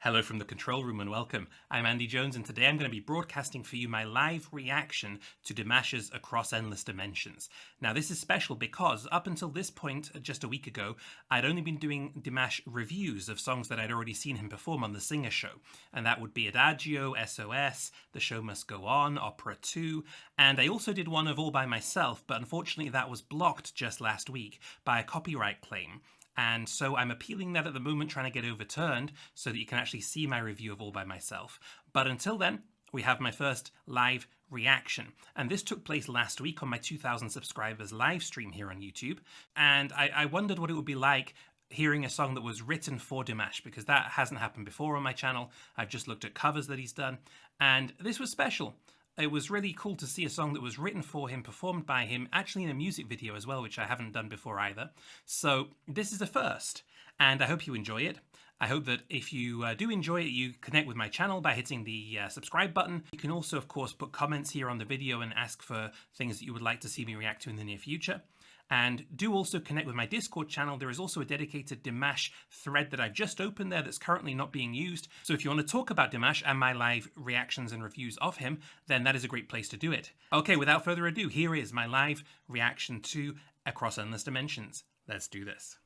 Hello from the control room and welcome. I'm Andy Jones and today I'm going to be broadcasting for you my live reaction to Dimash's Across Endless Dimensions. Now this is special because up until this point, just a week ago, I'd only been doing Dimash reviews of songs that I'd already seen him perform on The Singer Show. And that would be Adagio, SOS, The Show Must Go On, Opera 2, and I also did one of All By Myself, but unfortunately that was blocked just last week by a copyright claim. And so I'm appealing that at the moment, trying to get overturned so that you can actually see my review of All By Myself. But until then, we have my first live reaction. And this took place last week on my 2,000 subscribers live stream here on YouTube. And I wondered what it would be like hearing a song that was written for Dimash, because that hasn't happened before on my channel. I've just looked at covers that he's done. And this was special. It was really cool to see a song that was written for him, performed by him, actually in a music video as well, which I haven't done before either. So this is a first, and I hope you enjoy it. I hope that if you do enjoy it, you connect with my channel by hitting the subscribe button. You can also, of course, put comments here on the video and ask for things that you would like to see me react to in the near future. And do also connect with my Discord channel. There is also a dedicated Dimash thread that I've just opened there that's currently not being used. So if you want to talk about Dimash and my live reactions and reviews of him, then that is a great place to do it. Okay, without further ado, here is my live reaction to Across Endless Dimensions. Let's do this.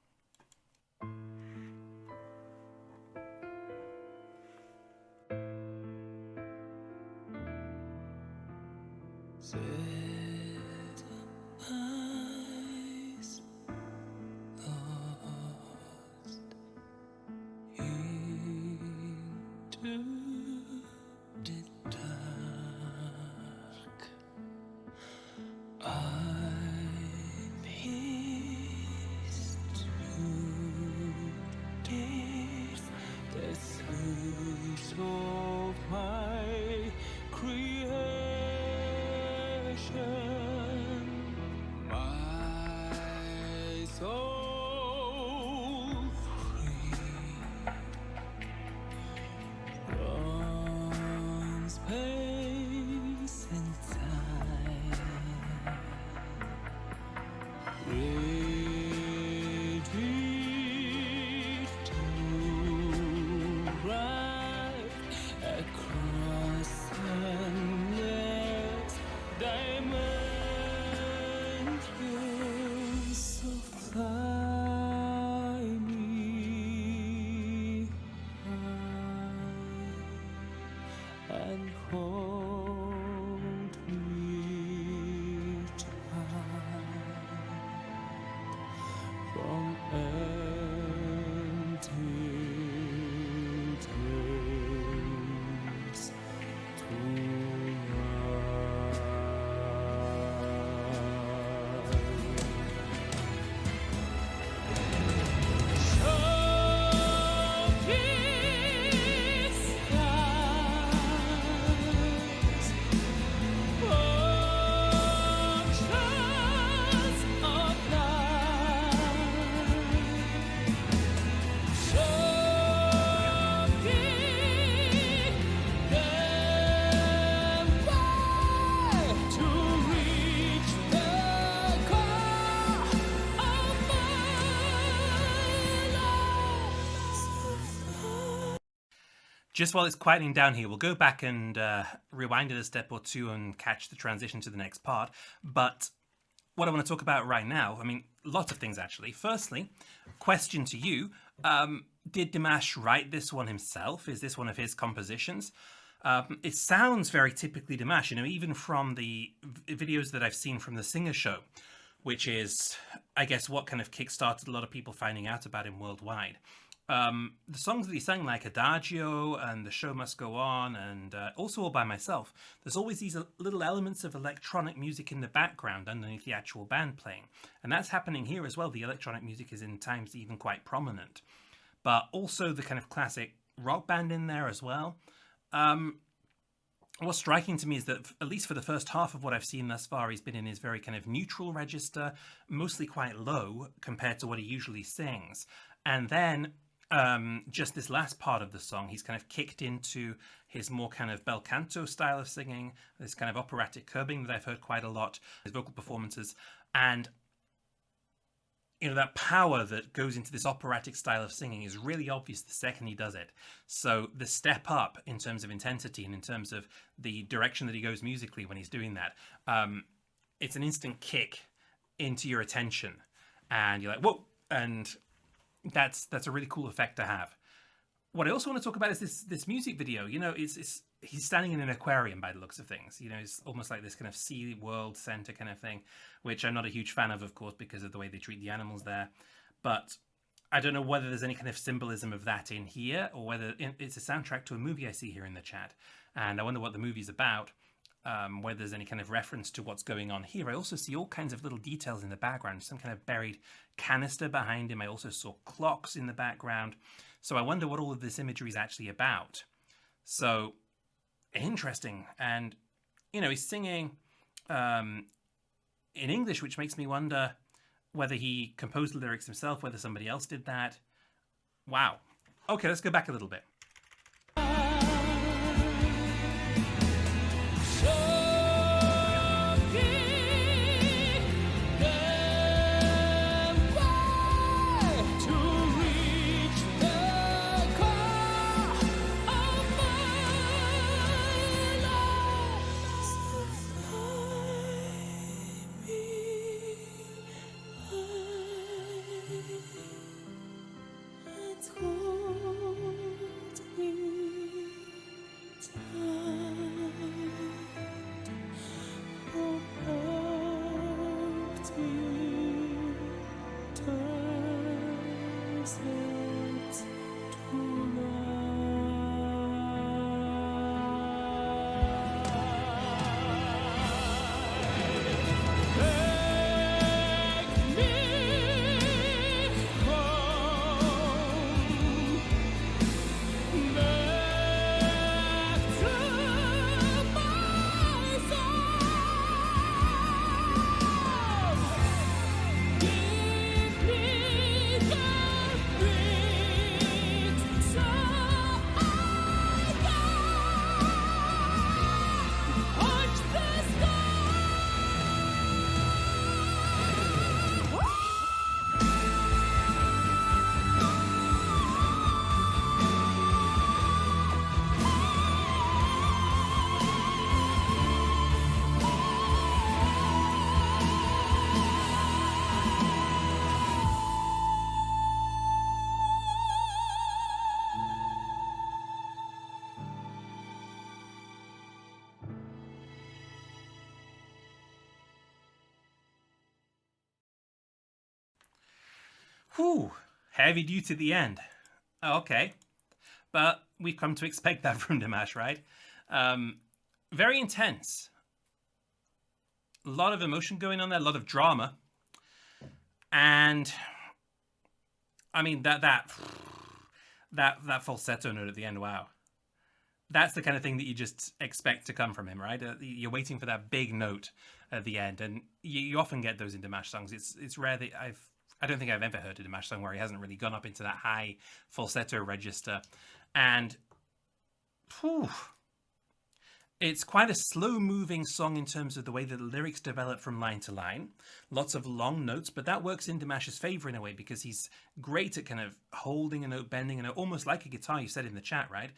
And hold me tight from empty days to Just while it's quieting down here, we'll go back and rewind it a step or two and catch the transition to the next part. But what I want to talk about right now, I mean, lots of things actually. Firstly, question to you, did Dimash write this one himself? Is this one of his compositions? It sounds very typically Dimash, you know, even from the videos that I've seen from The Singer Show, which is, I guess, what kind of kickstarted a lot of people finding out about him worldwide. The songs that he sang, like Adagio and The Show Must Go On, and also All By Myself, there's always these little elements of electronic music in the background underneath the actual band playing. And that's happening here as well. The electronic music is in times even quite prominent. But also the kind of classic rock band in there as well. What's striking to me is that, at least for the first half of what I've seen thus far, he's been in his very kind of neutral register, mostly quite low compared to what he usually sings. And then just this last part of the song, he's kind of kicked into his more kind of bel canto style of singing, this kind of operatic curbing that I've heard quite a lot, his vocal performances, and that power that goes into this operatic style of singing is really obvious the second he does it. So the step up in terms of intensity and in terms of the direction that he goes musically when he's doing that, it's an instant kick into your attention, and you're like, whoa, and that's a really cool effect to have. What I also want to talk about is this music video. It's he's standing in an aquarium by the looks of things. It's almost like this kind of sea world center kind of thing, which I'm not a huge fan of course, because of the way they treat the animals there. But I don't know whether there's any kind of symbolism of that in here, or whether it's a soundtrack to a movie I see here in the chat. And I wonder what the movie's about, whether there's any kind of reference to what's going on here. I also see all kinds of little details in the background, some kind of buried canister behind him. I also saw clocks in the background. So I wonder what all of this imagery is actually about. So interesting. And, he's singing in English, which makes me wonder whether he composed the lyrics himself, whether somebody else did that. Wow. Okay, let's go back a little bit. Whew, heavy duty at the end. Oh, okay. But we've come to expect that from Dimash, right? Very intense. A lot of emotion going on there, a lot of drama. And I mean that falsetto note at the end, wow. That's the kind of thing that you just expect to come from him, right? You're waiting for that big note at the end, and you often get those in Dimash songs. It's rare that I don't think I've ever heard a Dimash song where he hasn't really gone up into that high falsetto register. And whew, it's quite a slow-moving song in terms of the way that the lyrics develop from line to line. Lots of long notes, but that works in Dimash's favor in a way, because he's great at kind of holding a note, bending a note, almost like a guitar, you said in the chat, right?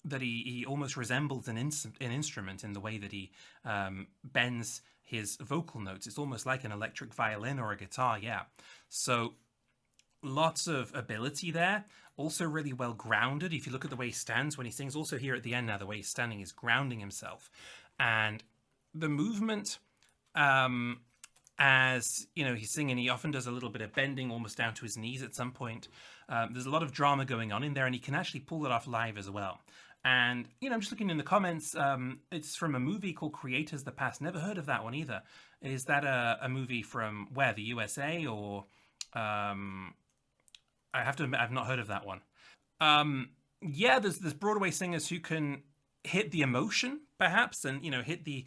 That he almost resembles an instrument in the way that he bends his vocal notes. It's almost like an electric violin or a guitar, yeah. So lots of ability there. Also really well grounded. If you look at the way he stands when he sings, also here at the end now, the way he's standing is grounding himself. And the movement, as he's singing, he often does a little bit of bending almost down to his knees at some point. There's a lot of drama going on in there, and he can actually pull it off live as well. And, I'm just looking in the comments. It's from a movie called Creators the Past. Never heard of that one either. Is that a movie from where? The USA or... I have to admit, I've not heard of that one. Yeah, there's Broadway singers who can hit the emotion, perhaps, and, hit the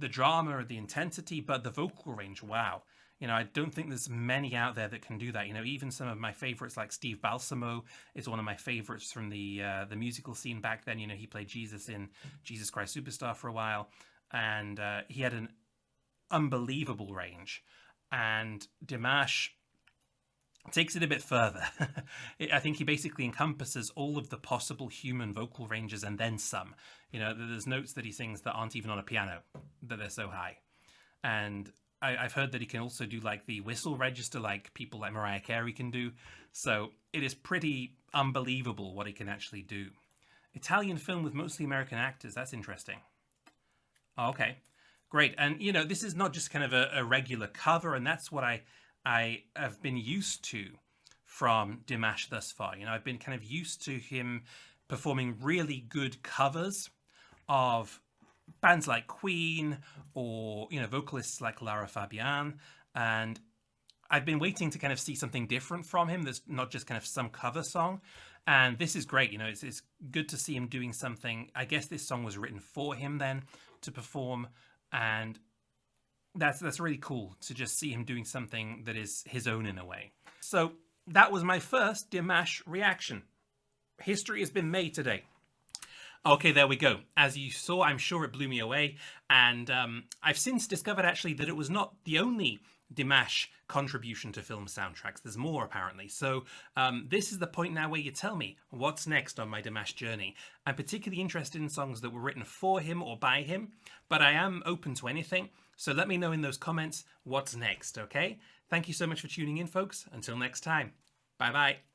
drama or the intensity, but the vocal range, wow. I don't think there's many out there that can do that. Even some of my favorites, like Steve Balsamo, is one of my favorites from the musical scene back then. He played Jesus in Jesus Christ Superstar for a while, and he had an unbelievable range. And Dimash takes it a bit further. I think he basically encompasses all of the possible human vocal ranges and then some. You know, there's notes that he sings that aren't even on a piano, that they're so high. And I've heard that he can also do like the whistle register like people like Mariah Carey can do. So it is pretty unbelievable what he can actually do. Italian film with mostly American actors. That's interesting. Oh, okay, great. And, you know, this is not just kind of a regular cover, and that's what I have been used to from Dimash thus far. You know, I've been kind of used to him performing really good covers of bands like Queen or, you know, vocalists like Lara Fabian. And I've been waiting to kind of see something different from him that's not just kind of some cover song. And this is great. You know, it's good to see him doing something. I guess this song was written for him then to perform. And that's really cool to just see him doing something that is his own in a way. So that was my first Dimash reaction. History has been made today. Okay, there we go. As you saw, I'm sure it blew me away. And I've since discovered actually that it was not the only Dimash contribution to film soundtracks. There's more apparently. So this is the point now where you tell me what's next on my Dimash journey. I'm particularly interested in songs that were written for him or by him, but I am open to anything. So let me know in those comments what's next, okay? Thank you so much for tuning in, folks. Until next time. Bye-bye.